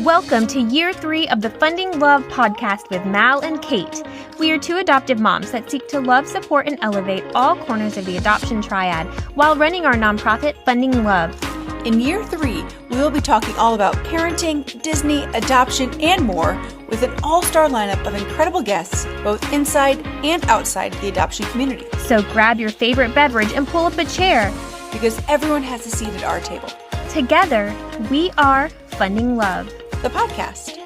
Welcome to year 3 of the Funding Love podcast with Mal and Kate. We are 2 adoptive moms that seek to love, support, and elevate all corners of the adoption triad while running our nonprofit Funding Love. In year 3, we will be talking all about parenting, Disney, adoption, and more with an all-star lineup of incredible guests, both inside and outside the adoption community. So grab your favorite beverage and pull up a chair, because everyone has a seat at our table. Together, we are Funding Love, the podcast.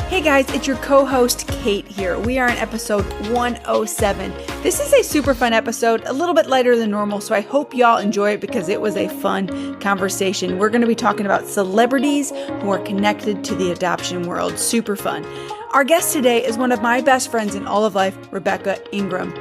Hey guys, it's your co-host Kate here. We are on episode 107. This is a super fun episode, a little bit lighter than normal, so I hope y'all enjoy it because it was a fun conversation. We're going to be talking about celebrities who are connected to the adoption world. Super fun. Our guest today is one of my best friends in all of life, Rebekah Ingraham.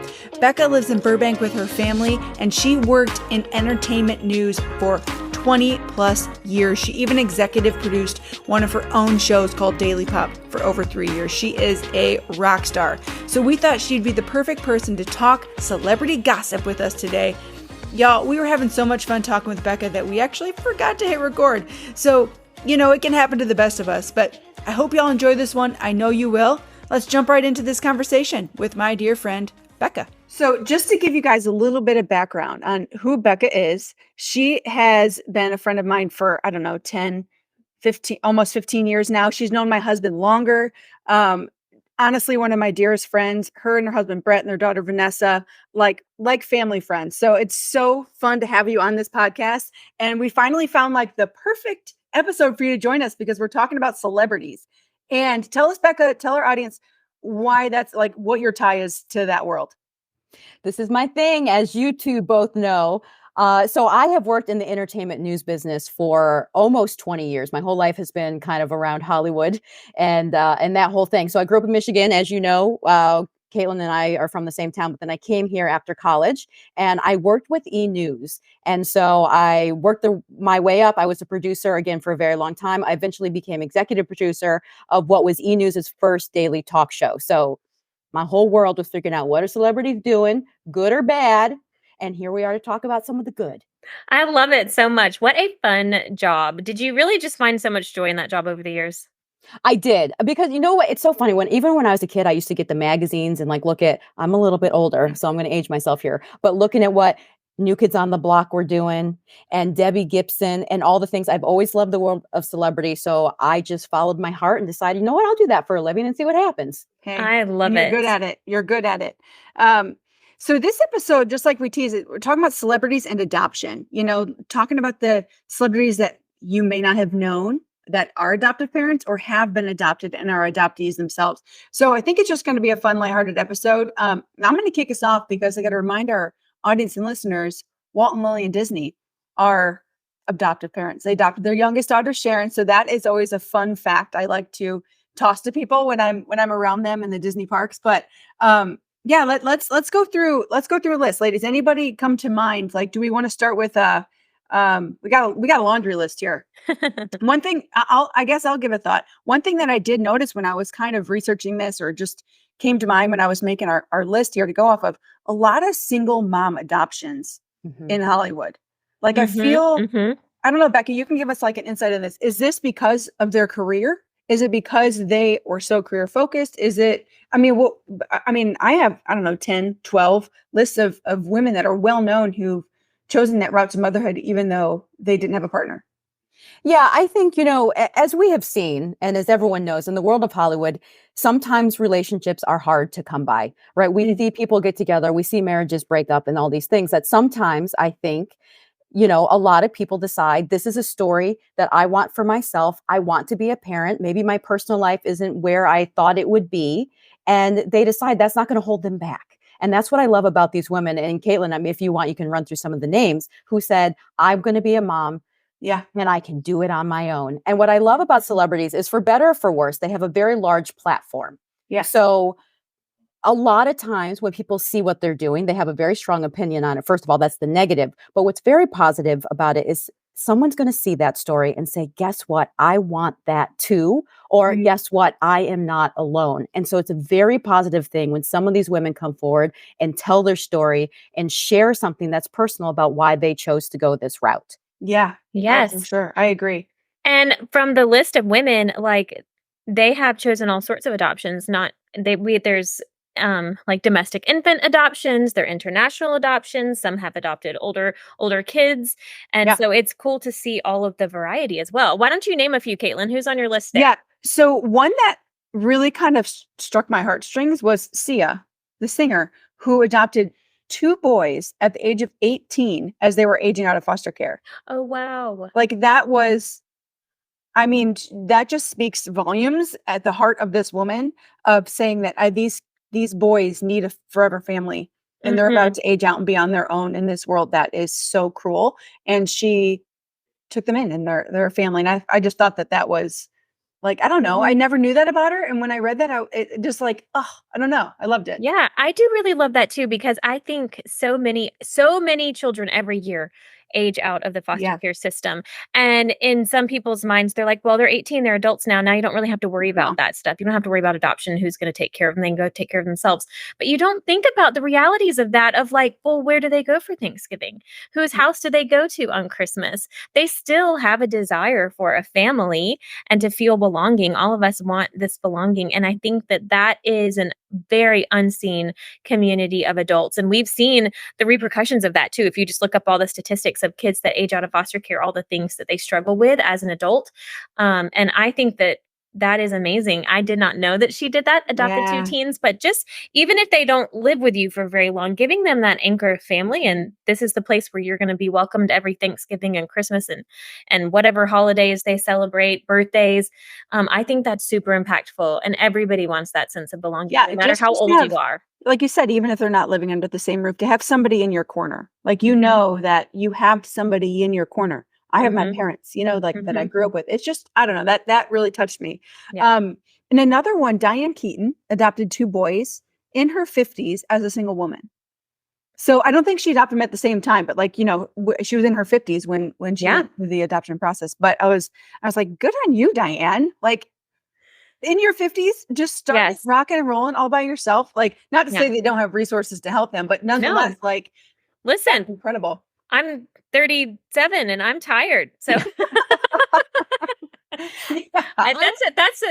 Bekah lives in Burbank with her family, and she worked in entertainment news for 20 plus years. She even executive produced one of her own shows called Daily Pop for over 3 years. She is a rock star. So we thought she'd be the perfect person to talk celebrity gossip with us today. Y'all, we were having so much fun talking with Bekah that we actually forgot to hit record. So, you know, it can happen to the best of us, but I hope y'all enjoy this one. I know you will. Let's jump right into this conversation with my dear friend, Bekah. So just to give you guys a little bit of background on who Bekah is, she has been a friend of mine for, 10, 15, almost 15 years now. She's known my husband longer. Honestly, one of my dearest friends, her and her husband, Brett, and their daughter, Vanessa, like family friends. So it's so fun to have you on this podcast. And we finally found like the perfect episode for you to join us because we're talking about celebrities. And tell us, Bekah, tell our audience why that's like what your tie is to that world. This is my thing, as you two both know. So I have worked in the entertainment news business for almost 20 years. My whole life has been kind of around Hollywood and that whole thing. So I grew up in Michigan, as you know. Caitlin and I are from the same town, but then I came here after college and I worked with E! News. And so I worked my way up. I was a producer again for a very long time. I eventually became executive producer of what was E! News' first daily talk show. So my whole world was figuring out what are celebrities doing, good or bad. And here we are to talk about some of the good. I love it so much. What a fun job. Did you really just find so much joy in that job over the years? I did, because you know what? It's so funny. Even when I was a kid, I used to get the magazines and like look at, I'm a little bit older, so I'm going to age myself here, but looking at what New Kids on the Block were doing and Debbie Gibson and all the things. I've always loved the world of celebrity. So I just followed my heart and decided, you know what? I'll do that for a living and see what happens. Hey, I love it. You're good at it. You're good at it. So this episode, just like we teased it, we're talking about celebrities and adoption, you know, talking about the celebrities that you may not have known that are adoptive parents or have been adopted and are adoptees themselves. So I think it's just going to be a fun, lighthearted episode. I'm going to kick us off because I got to remind our audience and listeners, Walt and Lily and Disney are adoptive parents. They adopted their youngest daughter, Sharon. So that is always a fun fact I like to toss to people when I'm around them in the Disney parks. But yeah, let's go through a list, ladies. Anybody come to mind? Like, do we want to start with we got a laundry list here. One thing I guess I'll give a thought. One thing that I did notice when I was kind of researching this, or just came to mind when I was making our list here to go off of, a lot of single mom adoptions in Hollywood. Like I feel, I don't know, Bekah, you can give us like an insight on this. Is this because of their career? Is it because they were so career focused? Is it, I have, 10, 12 lists of women that are well known who've chosen that route to motherhood, even though they didn't have a partner. Yeah, I think, you know, as we have seen, and as everyone knows, in the world of Hollywood, sometimes relationships are hard to come by, right? We see people get together, we see marriages break up and all these things that sometimes I think, you know, a lot of people decide this is a story that I want for myself. I want to be a parent. Maybe my personal life isn't where I thought it would be. And they decide that's not going to hold them back. And that's what I love about these women. And Caitlin, if you want, you can run through some of the names who said, I'm going to be a mom. Yeah. And I can do it on my own. And what I love about celebrities is, for better or for worse, they have a very large platform. Yeah. So a lot of times when people see what they're doing, they have a very strong opinion on it. First of all, that's the negative. But what's very positive about it is someone's going to see that story and say, guess what? I want that too. Or guess what? I am not alone. And so it's a very positive thing when some of these women come forward and tell their story and share something that's personal about why they chose to go this route. Yeah. Yes. For sure. I agree. And from the list of women, like, they have chosen all sorts of adoptions, not there's, like, domestic infant adoptions, there are international adoptions, some have adopted older kids, and Yeah. so it's cool to see all of the variety as well. Why don't you name a few, Caitlin? Who's on your list there? Yeah. So one that really kind of struck my heartstrings was Sia, the singer, who adopted 2 boys at the age of 18 as they were aging out of foster care. Oh, wow. Like that was, I mean, that just speaks volumes at the heart of this woman of saying that these boys need a forever family and they're about Mhm. to age out and be on their own in this world that is so cruel. And she took them in and they're a family. And I just thought that that was like, I don't know. I never knew that about her. And when I read that, it just like, oh, I don't know. I loved it. Yeah, I do really love that too because I think so many children every year age out of the foster Yeah. care system. And in some people's minds, they're like, well, they're 18, they're adults now. Now you don't really have to worry No. about that stuff. You don't have to worry about adoption, who's going to take care of them. They can go take care of themselves. But you don't think about the realities of that, of like, well, where do they go for Thanksgiving? Whose house do they go to on Christmas? They still have a desire for a family and to feel belonging. All of us want this belonging. And I think that that is an very unseen community of adults. And we've seen the repercussions of that too. If you just look up all the statistics of kids that age out of foster care, all the things that they struggle with as an adult. And I think that that is amazing. I did not know that she did that, adopted 2 Yeah. teens, but just even if they don't live with you for very long, giving them that anchor of family. And this is the place where you're going to be welcomed every Thanksgiving and Christmas and whatever holidays they celebrate, birthdays. I think that's super impactful. And everybody wants that sense of belonging, Yeah. no matter how Just to old have, you are. like you said, even if they're not living under the same roof, to have somebody in your corner, like, you Mhm. know, that you have somebody in your corner. I have my Mhm. parents, like that I Mhm. grew up with. It's just, I don't know, that really touched me. Yeah. And another one, Diane Keaton adopted 2 boys in her 50s as a single woman. So I don't think she adopted them at the same time, but like, she was in her 50s when she Yeah. went through the adoption process. But I was like, good on you, Diane. Like, in your 50s, just start Yes. rocking and rolling all by yourself. Like, not to Yeah. say they don't have resources to help them, but nonetheless, No. like, that's Listen, incredible. I'm 37 and I'm tired. So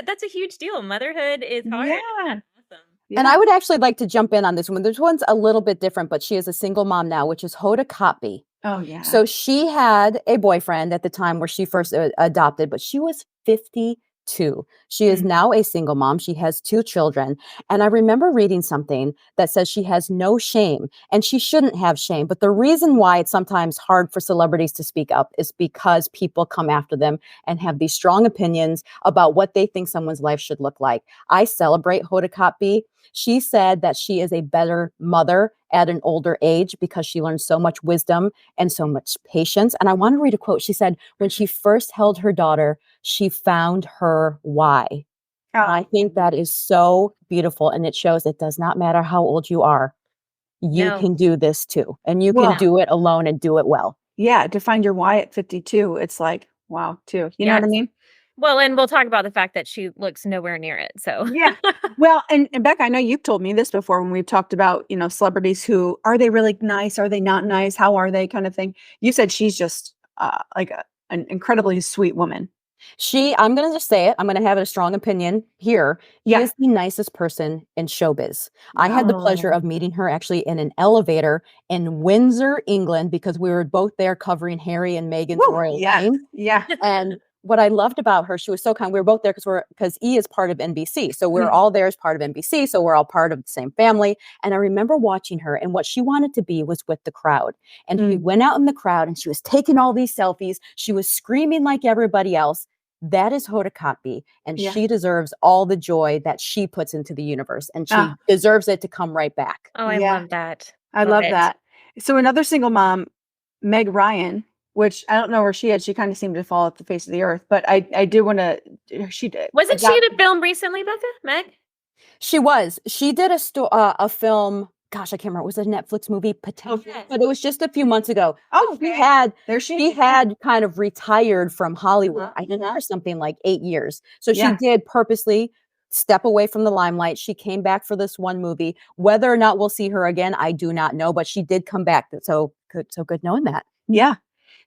that's a huge deal. Motherhood is hard. Yeah. That's awesome. And I would actually like to jump in on this one. This one's a little bit different, but she is a single mom now, which is Hoda Kotb. Oh, yeah. So she had a boyfriend at the time where she first adopted, but she was 52. She is now a single mom. She has 2 children. And I remember reading something that says she has no shame, and she shouldn't have shame. But the reason why it's sometimes hard for celebrities to speak up is because people come after them and have these strong opinions about what they think someone's life should look like. I celebrate Hoda Kotb. She said that she is a better mother at an older age because she learned so much wisdom and so much patience. And I want to read a quote. She said, when she first held her daughter, she found her why. And I think that is so beautiful. And it shows it does not matter how old you are. You No. can do this too. And you Well- can do it alone and do it well. Yeah, to find your why at 52, it's like, wow, too. You know what I Yes. mean? Well, and we'll talk about the fact that she looks nowhere near it. So Yeah. Well, and Becca, I know you've told me this before when we've talked about, celebrities who, are they really nice? Are they not nice? How are they, kind of thing? You said she's just like an incredibly sweet woman. I'm going to just say it. I'm going to have a strong opinion here. She Yeah. is the nicest person in showbiz. I had the pleasure Oh. of meeting her actually in an elevator in Windsor, England, because we were both there covering Harry and Meghan's Woo, royal yeah. wedding. Yeah. And what I loved about her, she was so kind. We were both there because E is part of NBC. So we're all there as part of NBC. So we're all part of the same family. And I remember watching her, and what she wanted to be was with the crowd. And she went out in the crowd and she was taking all these selfies. She was screaming like everybody else. That is Hoda Kotb, and Yeah. she deserves all the joy that she puts into the universe, and she deserves it to come right back. Oh, I Yeah. love that. I love it. that. So another single mom, Meg Ryan, which I don't know where she is. She kind of seemed to fall off the face of the earth, but I do want to. She did. Wasn't she in a film recently, Bekah? Meg? She was. She did a film. Gosh, I can't remember. It was a Netflix movie, potentially, Yes. but it was just a few months ago. Oh, She okay. had There she had kind of retired from Hollywood. I think for something like 8 years. So she Yeah. did purposely step away from the limelight. She came back for this one movie. Whether or not we'll see her again, I do not know. But she did come back. So good knowing that. Yeah.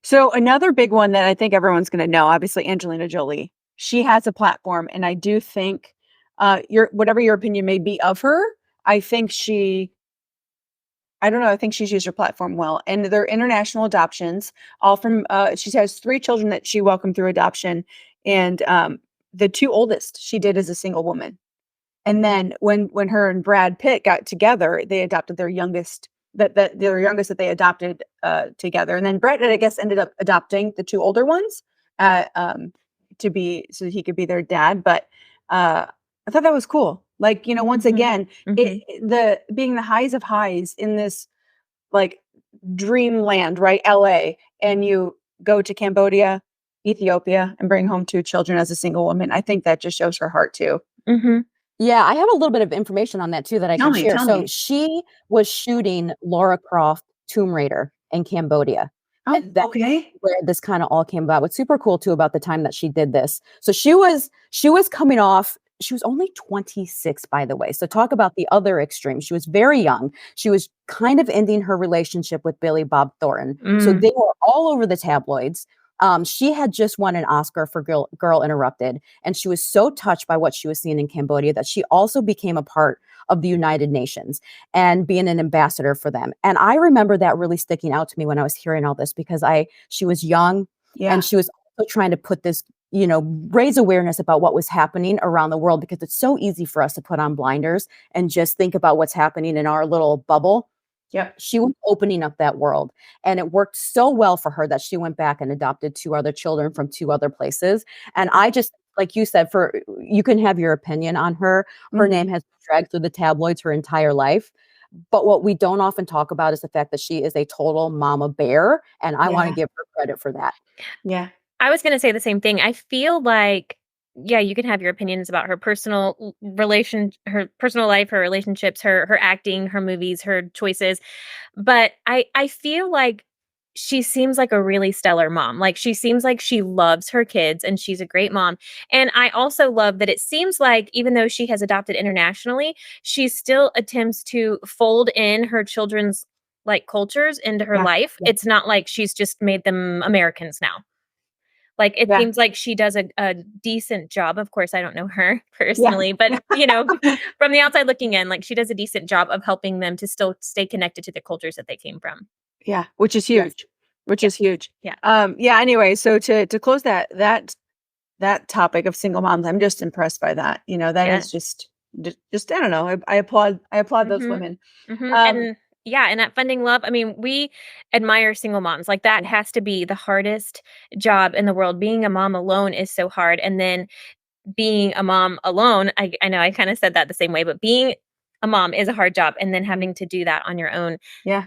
So another big one that I think everyone's going to know, obviously Angelina Jolie. She has a platform, and I do think whatever your opinion may be of her, I think I don't know, I think she's used her platform well. And they're international adoptions, all from she has 3 children that she welcomed through adoption, and the 2 oldest she did as a single woman. And then when her and Brad Pitt got together, they adopted their youngest their youngest that they adopted together. And then Brad, I guess, ended up adopting the 2 older ones to be so he could be their dad. But I thought that was cool. Like, once again, the being the highs of highs in this like dreamland, right? LA, and you go to Cambodia, Ethiopia, and bring home 2 children as a single woman. I think that just shows her heart too. Yeah, I have a little bit of information on that too that I can share. Tell So me. she was shooting Lara Croft Tomb Raider in Cambodia. Oh, And that's okay. where this kind of all came about. What's super cool too about the time that she did this. So she was coming off, she was only 26, by the way. So talk about the other extreme. She was very young. She was kind of ending her relationship with Billy Bob Thornton. So they were all over the tabloids. She had just won an Oscar for Girl Interrupted, and she was so touched by what she was seeing in Cambodia that she also became a part of the United Nations and being an ambassador for them. And I remember that really sticking out to me when I was hearing all this, because she was young and she was also trying to put this, raise awareness about what was happening around the world, because it's so easy for us to put on blinders and just think about what's happening in our little bubble. Yep. She was opening up that world, and it worked so well for her that she went back and adopted 2 other children from 2 other places. And I just, like you said, you can have your opinion on her. Her name has been dragged through the tabloids her entire life. But what we don't often talk about is the fact that she is a total mama bear. And I want to give her credit for that. Yeah. I was going to say the same thing. I feel like, yeah, you can have your opinions about her personal her personal life, her relationships, her acting, her movies, her choices. But I feel like she seems like a really stellar mom. Like, she seems like she loves her kids and she's a great mom. And I also love that it seems like, even though she has adopted internationally, she still attempts to fold in her children's like cultures into her life. It's not like she's just made them Americans now. Like, it seems like she does a decent job. Of course, I don't know her personally, but, from the outside looking in, like, she does a decent job of helping them to still stay connected to the cultures that they came from. Yeah, which is huge. Which is huge. Yeah. Anyway, so to close that topic of single moms, I'm just impressed by that. That is just I don't know. I applaud those women. And at Funding Love, I mean, we admire single moms. Like, that has to be the hardest job in the world. Being a mom alone is so hard. And then being a mom alone, I know I kind of said that the same way, but being a mom is a hard job. And then having to do that on your own,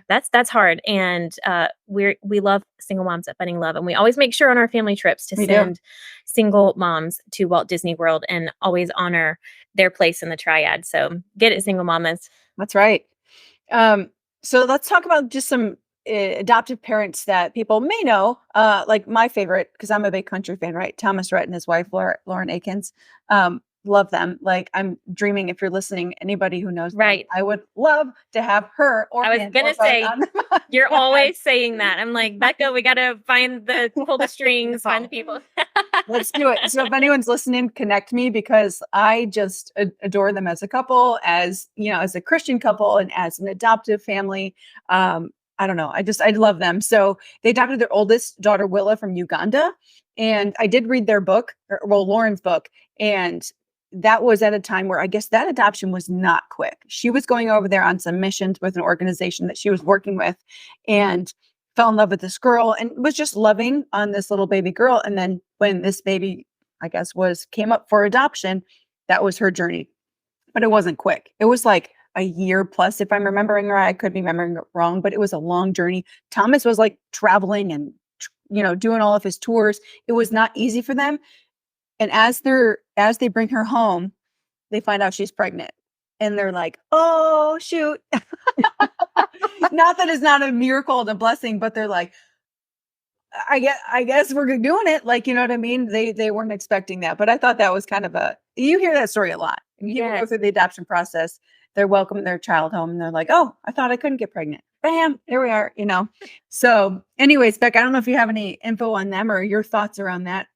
that's hard. And we love single moms at Funding Love. And we always make sure on our family trips to send single moms to Walt Disney World and always honor their place in the triad. So get it, single mamas. That's right. So let's talk about just some adoptive parents that people may know. Like my favorite, because I'm a big country fan, right? Thomas Rhett and his wife, Lauren Akins. Love them. Like, I'm dreaming, if you're listening, anybody who knows them, I would love to have her. I was going to say, you're always saying that. I'm like, Bekah, we got to pull the strings, find the people. Let's do it. So if anyone's listening, connect me, because I just adore them as a couple, as a Christian couple, and as an adoptive family. I don't know. I love them. So they adopted their oldest daughter, Willa, from Uganda. And I did read their book, Lauren's book. And that was at a time where I guess that adoption was not quick. She was going over there on some missions with an organization that she was working with, and fell in love with this girl and was just loving on this little baby girl. And then when this baby, I guess, came up for adoption, that was her journey. But it wasn't quick. It was like a year plus, if I'm remembering right. I could be remembering it wrong, but it was a long journey. Thomas was like traveling and doing all of his tours. It was not easy for them. And as they bring her home, they find out she's pregnant. And they're like, oh, shoot. Not that it's not a miracle and a blessing, but they're like, I guess we're doing it. Like, you know what I mean? They weren't expecting that. But I thought that was kind of you hear that story a lot. People go through the adoption process. They're welcoming their child home and they're like, oh, I thought I couldn't get pregnant. bam, there we are, So anyways, Beck, I don't know if you have any info on them or your thoughts around that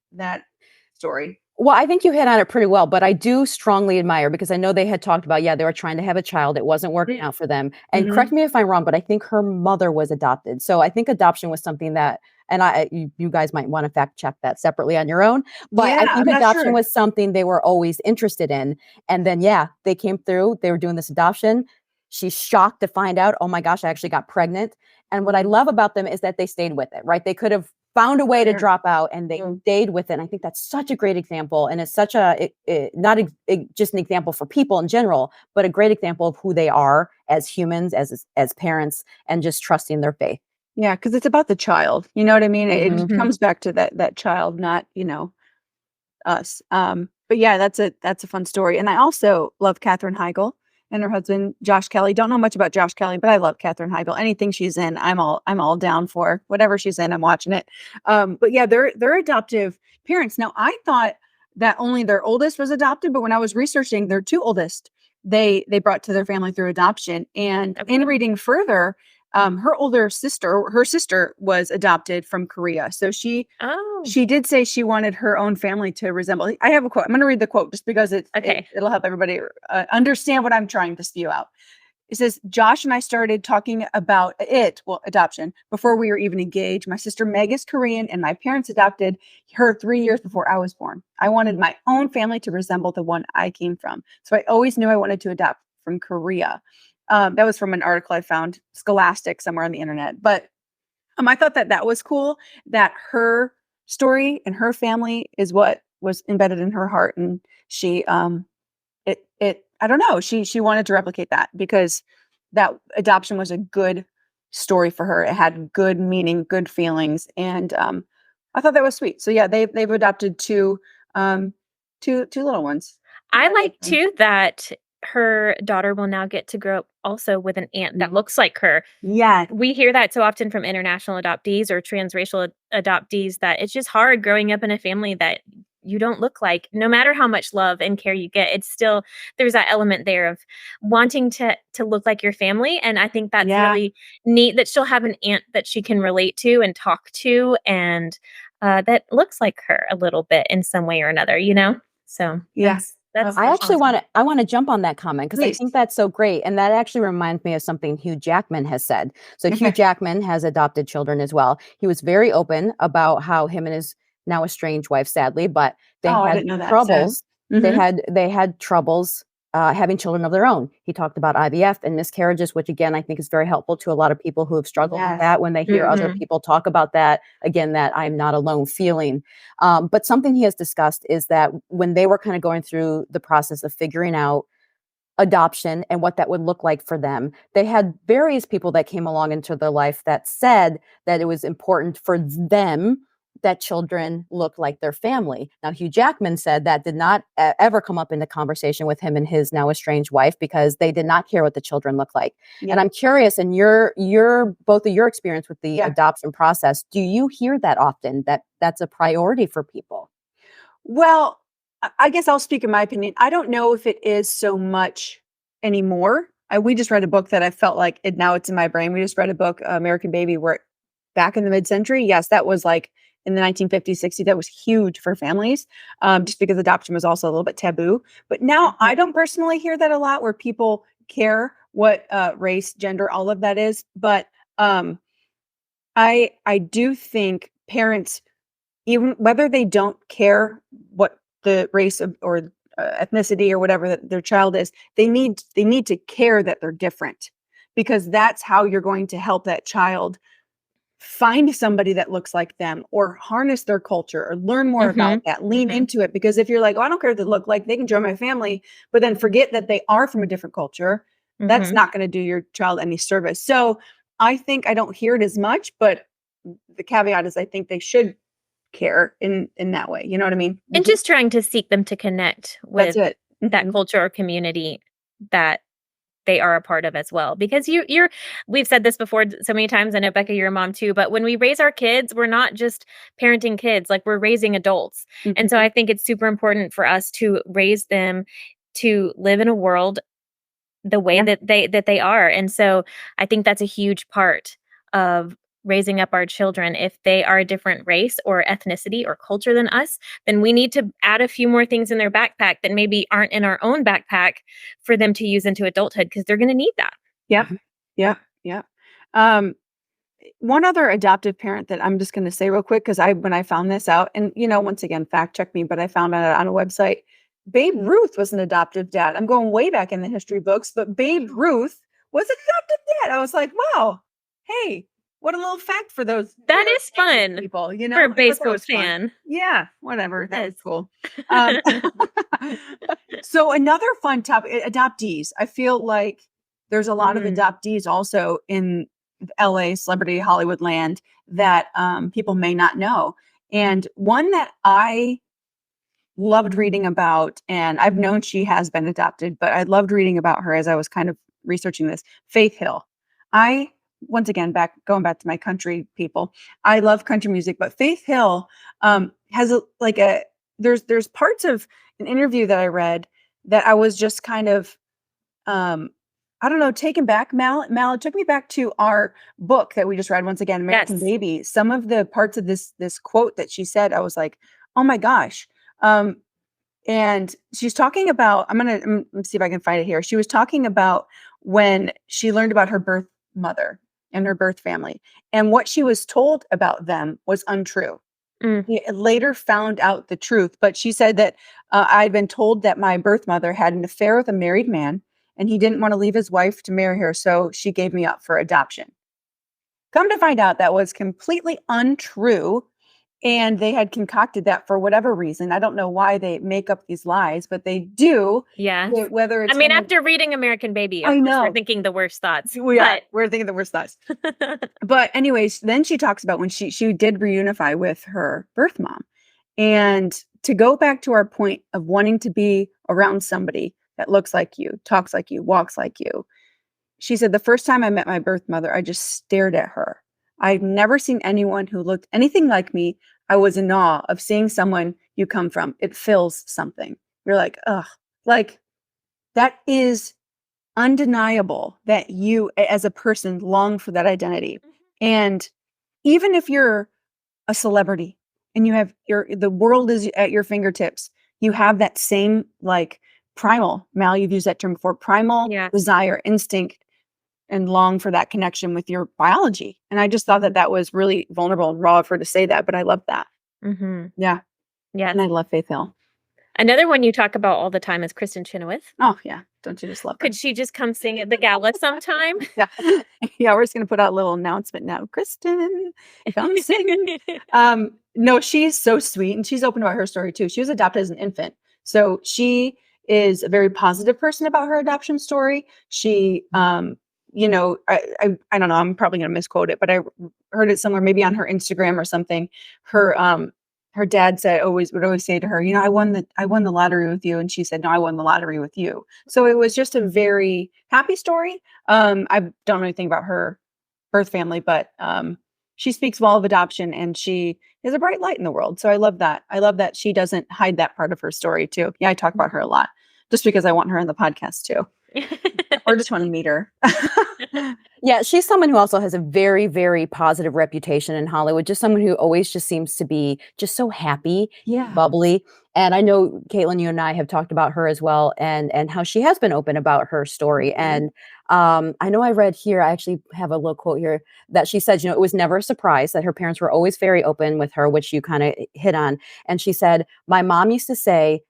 story. Well, I think you hit on it pretty well, but I do strongly admire because I know they had talked about, they were trying to have a child. It wasn't working out for them. And correct me if I'm wrong, but I think her mother was adopted. So I think adoption was something that, and you guys might want to fact check that separately on your own. But I think adoption was something they were always interested in. And then, they came through, they were doing this adoption. She's shocked to find out, oh my gosh, I actually got pregnant. And what I love about them is that they stayed with it, right? They could have found a way to drop out and they stayed with it. And I think that's such a great example. And it's such just an example for people in general, but a great example of who they are as humans, as parents, and just trusting their faith. Yeah. Cause it's about the child, you know what I mean? It comes back to that child, not, us. But yeah, that's a fun story. And I also love Katherine Heigl and her husband, Josh Kelly. Don't know much about Josh Kelly, but I love Katherine Heigl. Anything she's in, I'm all down for. Whatever she's in, I'm watching it. But yeah, they're adoptive parents. Now, I thought that only their oldest was adopted, but when I was researching their two oldest, they brought to their family through adoption. And in reading further, her sister was adopted from Korea. So she did say she wanted her own family to resemble. I have a quote. I'm going to read the quote just because it'll help everybody understand what I'm trying to spew out. It says, Josh and I started talking about adoption, before we were even engaged. My sister Meg is Korean and my parents adopted her 3 years before I was born. I wanted my own family to resemble the one I came from. So I always knew I wanted to adopt from Korea. That was from an article I found, Scholastic, somewhere on the internet. But I thought that was cool, that her story and her family is what was embedded in her heart. And she, I don't know, she wanted to replicate that because that adoption was a good story for her. It had good meaning, good feelings. And I thought that was sweet. So yeah, they've adopted two little ones. I like too that her daughter will now get to grow up also with an aunt that looks like her. Yeah. We hear that so often from international adoptees or transracial adoptees that it's just hard growing up in a family that you don't look like. No matter how much love and care you get, it's still, there's that element there of wanting to look like your family. And I think that's really neat that she'll have an aunt that she can relate to and talk to and that looks like her a little bit in some way or another, So yes. I actually want to jump on that comment because I think that's so great. And that actually reminds me of something Hugh Jackman has said. So Hugh Jackman has adopted children as well. He was very open about how him and his now estranged wife, sadly, but they had troubles. They had troubles having children of their own. He talked about IVF and miscarriages, which again, I think is very helpful to a lot of people who have struggled with that when they hear other people talk about that. Again, that I'm not alone feeling. But something he has discussed is that when they were kind of going through the process of figuring out adoption and what that would look like for them, they had various people that came along into their life that said that it was important for them that children look like their family. Now, Hugh Jackman said that did not ever come up into conversation with him and his now estranged wife because they did not care what the children look like. And I'm curious, in your both of your experience with the adoption process, do you hear that often, that that's a priority for people? Well, I guess I'll speak in my opinion. I don't know if it is so much anymore. We just read a book that I felt like now it's in my brain. We just read a book, American Baby, where back in the mid-century, yes, that was like in the 1950s, 60s, that was huge for families, just because adoption was also a little bit taboo. But now I don't personally hear that a lot where people care what race, gender, all of that is. But I do think parents, even whether they don't care what the race or ethnicity or whatever that their child is, they need to care that they're different, because that's how you're going to help that child find somebody that looks like them or harness their culture or learn more about that, lean into it. Because if you're like, oh, I don't care what they look like, they can join my family, but then forget that they are from a different culture, that's not going to do your child any service. So I think I don't hear it as much, but the caveat is I think they should care in that way. You know what I mean? And just trying to seek them to connect with that culture or community that they are a part of as well. Because we've said this before so many times. I know, Bekah, you're a mom too, but when we raise our kids, we're not just parenting kids, like we're raising adults. And so I think it's super important for us to raise them to live in a world the way that they are. And so I think that's a huge part of raising up our children. If they are a different race or ethnicity or culture than us, then we need to add a few more things in their backpack that maybe aren't in our own backpack for them to use into adulthood, because they're going to need that. Yep. Yep. Yep. One other adoptive parent that I'm just going to say real quick, because when I found this out, and once again, fact check me, but I found it on a website. Babe Ruth was an adoptive dad. I'm going way back in the history books, but Babe Ruth was an adoptive dad. I was like, wow, hey, what a little fact for those. That is fun people, for a baseball fan. Yeah, whatever. That was cool. So another fun topic, adoptees. I feel like there's a lot of adoptees also in LA, celebrity Hollywood land that people may not know. And one that I loved reading about, and I've known she has been adopted, but I loved reading about her as I was kind of researching this, Faith Hill. Once again, going back to my country people, I love country music, but Faith Hill has there's parts of an interview that I read that I was just kind of, I don't know, taken back. Mal, it took me back to our book that we just read, once again, American Baby. Some of the parts of this quote that she said, I was like, oh my gosh. And she's talking about, I'm gonna see if I can find it here. She was talking about when she learned about her birth mother and her birth family, and what she was told about them was untrue. He later found out the truth, but she said that I'd been told that my birth mother had an affair with a married man, and he didn't want to leave his wife to marry her, so she gave me up for adoption. Come to find out, that was completely untrue. And they had concocted that for whatever reason. I don't know why they make up these lies, but they do. Yeah. Whether it's after reading American Baby, of course, we're thinking the worst thoughts. We're thinking the worst thoughts. But anyways, then she talks about when she did reunify with her birth mom. And to go back to our point of wanting to be around somebody that looks like you, talks like you, walks like you. She said, the first time I met my birth mother, I just stared at her. I've never seen anyone who looked anything like me. I was in awe of seeing someone you come from. It fills something. You're like, ugh, like that is undeniable that you as a person long for that identity. And even if you're a celebrity and you have the world is at your fingertips, you have that same like primal, Mal, you've used that term before, primal desire, instinct, and long for that connection with your biology. And I just thought that was really vulnerable and raw of her to say that, but I love that. Yeah. Yeah. And I love Faith Hill. Another one you talk about all the time is Kristen Chenoweth. Oh, yeah. Don't you just love her? Could she just come sing at the gala sometime? Yeah. Yeah, we're just going to put out a little announcement now. Kristen, come sing. No, she's so sweet. And she's open about her story too. She was adopted as an infant. So she is a very positive person about her adoption story. She, I don't know, I'm probably going to misquote it, but I heard it somewhere, maybe on her Instagram or something. Her dad would always say to her, I won the lottery with you. And she said, no, I won the lottery with you. So it was just a very happy story. I don't know anything about her birth family, but she speaks well of adoption and she is a bright light in the world. So I love that. I love that she doesn't hide that part of her story too. Yeah, I talk about her a lot just because I want her on the podcast too. Or just want to meet her. Yeah, she's someone who also has a very, very positive reputation in Hollywood. Just someone who always just seems to be just so happy, bubbly. And I know, Caitlin, you and I have talked about her as well, and how she has been open about her story. And I know I read here, I actually have a little quote here that she said, it was never a surprise that her parents were always very open with her, which you kind of hit on. And she said, my mom used to say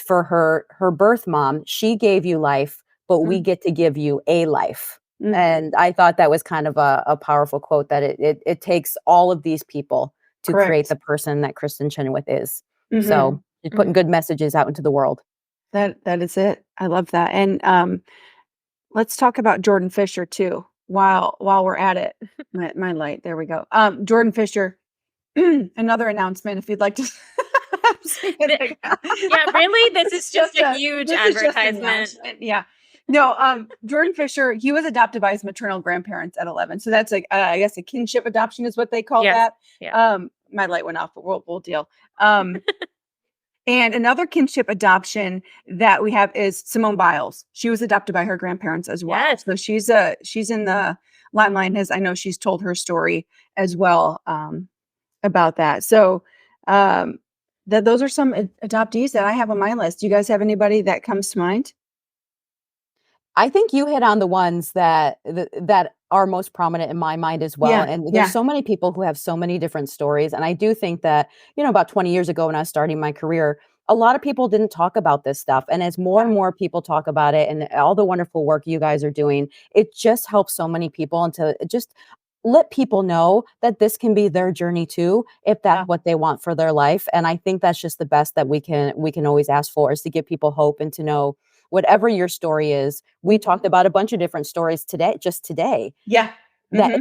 for her birth mom, she gave you life, but we get to give you a life. And I thought that was kind of a powerful quote, that it takes all of these people to create the person that Kristen Chenoweth is. So she's putting good messages out into the world. That is it. I love that. And let's talk about Jordan Fisher too. While we're at it, my light. There we go. Jordan Fisher. Another announcement. If you'd like to. Yeah, really. This is just a huge advertisement. Yeah. No, Jordan Fisher, he was adopted by his maternal grandparents at 11. So that's like, I guess a kinship adoption is what they call that. Yeah. My light went off, but we'll deal. And another kinship adoption that we have is Simone Biles. She was adopted by her grandparents as well. Yes. So she's in the limelight. I know she's told her story as well about that. So those are some adoptees that I have on my list. Do you guys have anybody that comes to mind? I think you hit on the ones that are most prominent in my mind as well. Yeah, And there's so many people who have so many different stories. And I do think that, about 20 years ago when I was starting my career, a lot of people didn't talk about this stuff. And as more and more people talk about it and all the wonderful work you guys are doing, it just helps so many people, and to just let people know that this can be their journey too, if that's what they want for their life. And I think that's just the best that we can always ask for, is to give people hope and to know whatever your story is. We talked about a bunch of different stories today. Yeah. That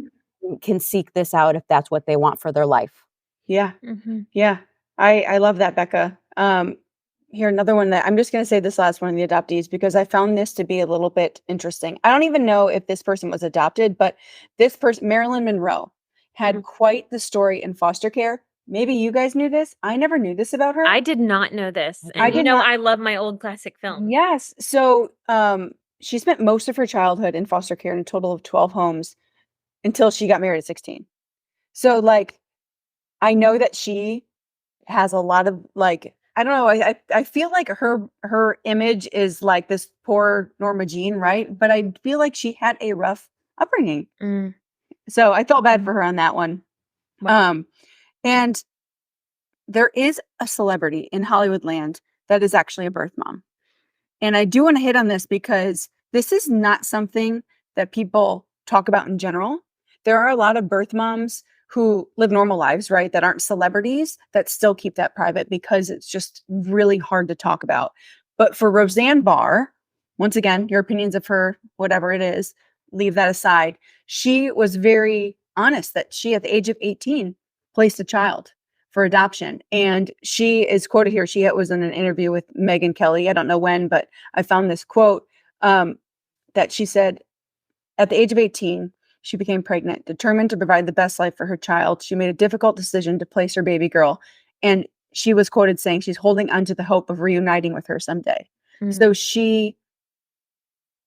can seek this out if that's what they want for their life. Yeah. Yeah. I love that, Bekah. Here, another one that I'm just going to say this last one, the adoptees, because I found this to be a little bit interesting. I don't even know if this person was adopted, but this person, Marilyn Monroe, had quite the story in foster care. Maybe you guys knew this. I never knew this about her. I did not know this. And I love my old classic film. Yes. So she spent most of her childhood in foster care in a total of 12 homes until she got married at 16. So I know that she has a lot of I don't know. I feel like her image is like this poor Norma Jean, right? But I feel like she had a rough upbringing. So I felt bad for her on that one. Wow. And there is a celebrity in Hollywood land that is actually a birth mom. And I do want to hit on this because this is not something that people talk about in general. There are a lot of birth moms who live normal lives, right? That aren't celebrities, that still keep that private because it's just really hard to talk about. But for Roseanne Barr, once again, your opinions of her, whatever it is, leave that aside. She was very honest that she, at the age of 18, placed a child for adoption. And she is quoted here. She was in an interview with Megyn Kelly. I don't know when, but I found this quote that she said, at the age of 18, she became pregnant, determined to provide the best life for her child. She made a difficult decision to place her baby girl. And she was quoted saying she's holding onto the hope of reuniting with her someday. So she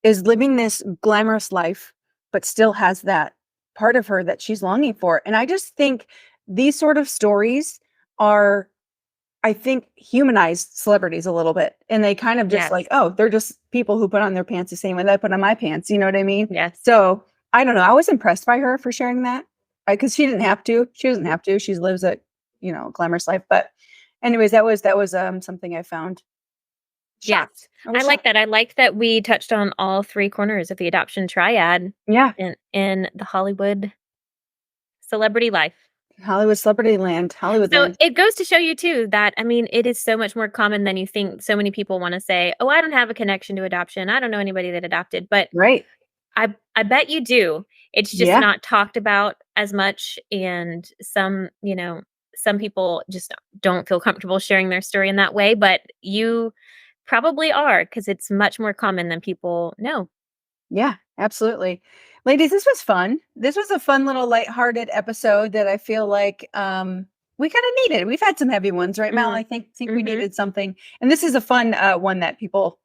is living this glamorous life, but still has that part of her that she's longing for. And I just think these sort of stories are, I think, humanize celebrities a little bit. And they kind of just they're just people who put on their pants the same way that I put on my pants. You know what I mean? Yes. So I don't know. I was impressed by her for sharing that, because she didn't have to. She doesn't have to. She lives a glamorous life. But anyways, that was something I found. Shocked. I like that. I like that we touched on all three corners of the adoption triad. Yeah. In the Hollywood celebrity life. Hollywood celebrity land. Hollywood land. It goes to show you too that, it is so much more common than you think. So many people want to say, oh, I don't have a connection to adoption. I don't know anybody that adopted. But right. I bet you do. It's just not talked about as much. And some people just don't feel comfortable sharing their story in that way. But you probably are, because it's much more common than people know. Yeah, absolutely. Ladies, this was fun. This was a fun little lighthearted episode that I feel like we kind of needed. We've had some heavy ones, right, Mel? I think we needed something. And this is a fun one that people,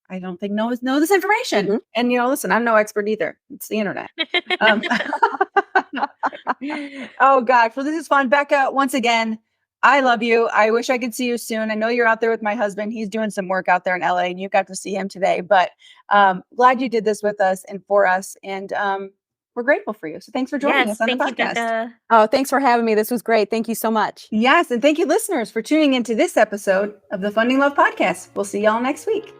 I don't think, know this information. And, listen, I'm no expert either. It's the internet. Oh, God. Well, this is fun. Bekah, once again, I love you. I wish I could see you soon. I know you're out there with my husband. He's doing some work out there in LA, and you got to see him today. But glad you did this with us and for us. And we're grateful for you. So thanks for joining us on the podcast. Oh, thanks for having me. This was great. Thank you so much. Yes. And thank you, listeners, for tuning into this episode of the Funding Love Podcast. We'll see y'all next week.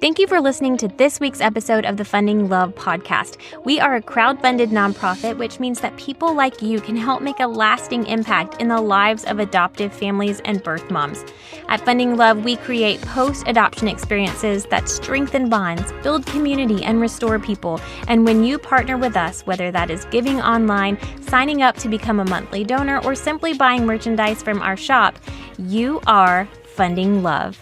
Thank you for listening to this week's episode of the Funding Love Podcast. We are a crowd-funded nonprofit, which means that people like you can help make a lasting impact in the lives of adoptive families and birth moms. At Funding Love, we create post-adoption experiences that strengthen bonds, build community, and restore people. And when you partner with us, whether that is giving online, signing up to become a monthly donor, or simply buying merchandise from our shop, you are funding love.